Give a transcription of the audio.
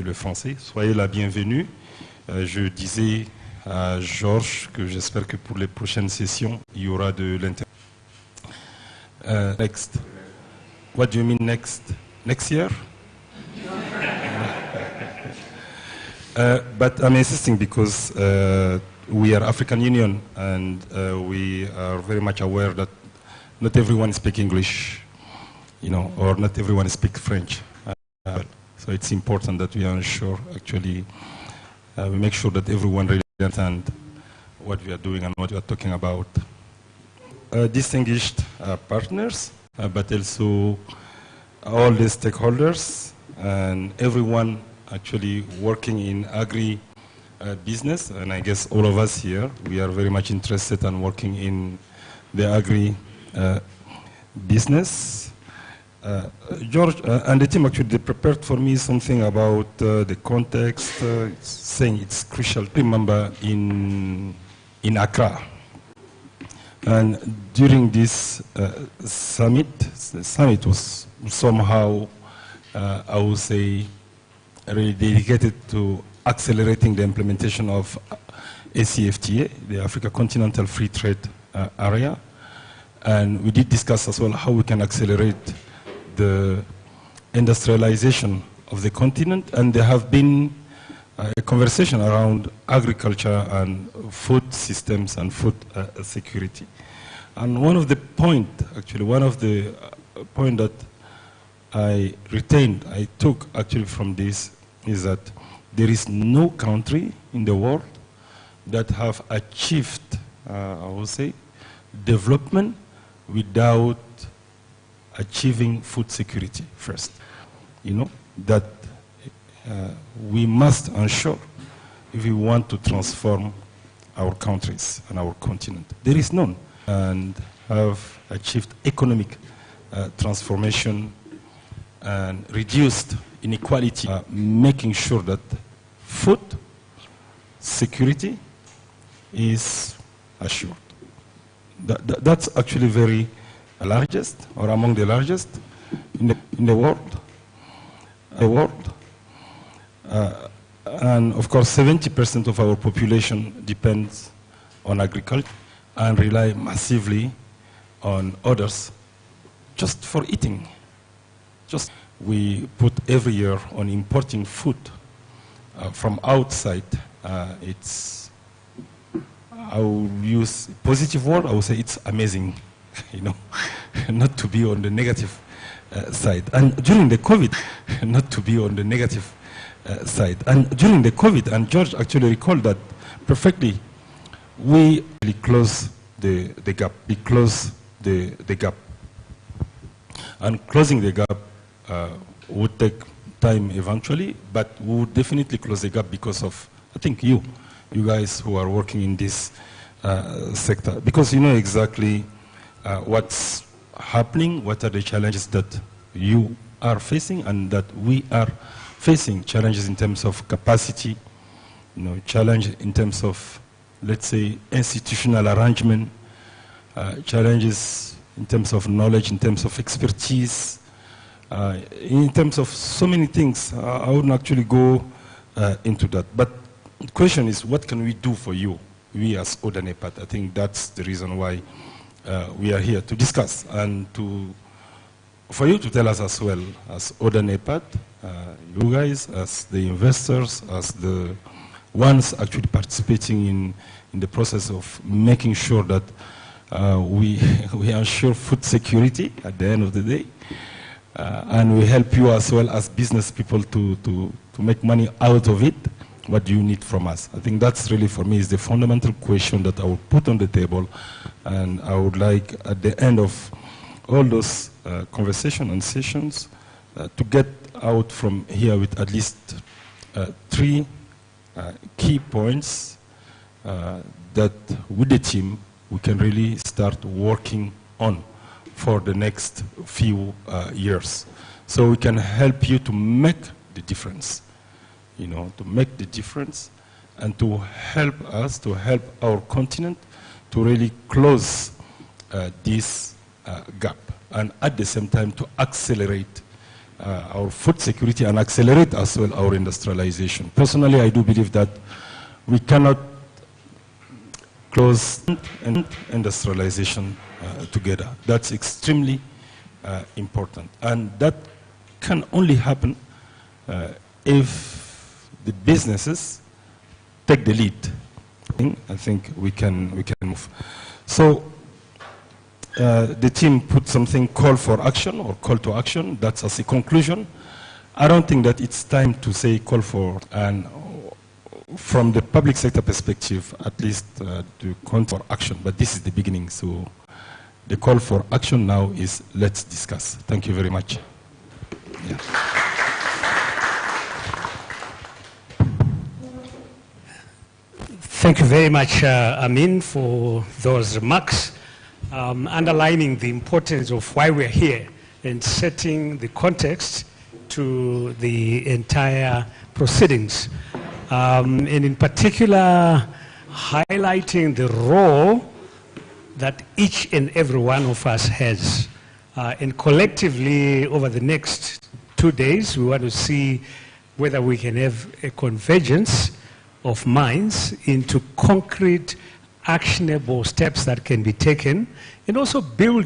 le français. Soyez la bienvenue. Je disais à Georges que j'espère que pour les prochaines sessions, il y aura de l'intérêt. Next. What do you mean next? Next year? But I'm insisting because we are African Union and we are very much aware that not everyone speaks English, you know, or not everyone speaks French. So it's important that we ensure actually we make sure that everyone really understands what we are doing and what we are talking about. Distinguished partners, but also all the stakeholders and everyone actually working in agri-business, and I guess all of us here, we are very much interested in working in the agri-business. George and the team actually they prepared for me something about the context, saying it's crucial to remember in Accra. And during this summit, the summit was somehow, I would say, really dedicated to accelerating the implementation of ACFTA, the Africa Continental Free Trade Area. And we did discuss as well how we can accelerate the industrialization of the continent, and there have been a conversation around agriculture and food systems and food security. And one of the point that I retained, I took actually from this is that there is no country in the world that have achieved, I would say, development without achieving food security first. You know, that we must ensure if we want to transform our countries and our continent. There is none, and have achieved economic transformation and reduced inequality, making sure that food security is assured. That's actually very largest, or among the largest in the world. And of course, 70% of our population depends on agriculture and rely massively on others just for eating. We put every year on importing food from outside. I will use a positive word, I will say it's amazing. You know, not to be on the negative side. And during the COVID, not to be on the negative side. And during the COVID, and George actually recalled that perfectly, we really close the gap. We close the gap. And closing the gap would take time eventually, but we would definitely close the gap because of, I think, you guys who are working in this sector. Because you know exactly what's happening, what are the challenges that you are facing and that we are facing, challenges in terms of capacity, you know, challenge in terms of, let's say, institutional arrangement, challenges in terms of knowledge, in terms of expertise, in terms of so many things. I wouldn't actually go into that. But the question is, what can we do for you, we as AUDA-NEPAD? I think that's the reason why we are here to discuss and for you to tell us as well, as AUDA-NEPAD, you guys, as the investors, as the ones actually participating in the process of making sure that we ensure food security at the end of the day, and we help you as well as business people to make money out of it. What do you need from us? I think that's really, for me, is the fundamental question that I would put on the table, and I would like, at the end of all those conversations and sessions, to get out from here with at least 3 key points that, with the team, we can really start working on for the next few years. So we can help you to make the difference. You know, to make the difference and to help us, to help our continent to really close this gap, and at the same time to accelerate our food security and accelerate as well our industrialization. Personally, I do believe that we cannot close industrialization together. That's extremely important. And that can only happen if the businesses take the lead. I think we can move. So the team put something call for action or call to action. That's as a conclusion. I don't think that it's time to say call for, and from the public sector perspective, at least to call for action. But this is the beginning. So the call for action now is let's discuss. Thank you very much. Yeah. Thank you very much, Amin, for those remarks, underlining the importance of why we're here and setting the context to the entire proceedings. And in particular, highlighting the role that each and every one of us has. And collectively, over the next 2 days, we want to see whether we can have a convergence of minds into concrete, actionable steps that can be taken, and also build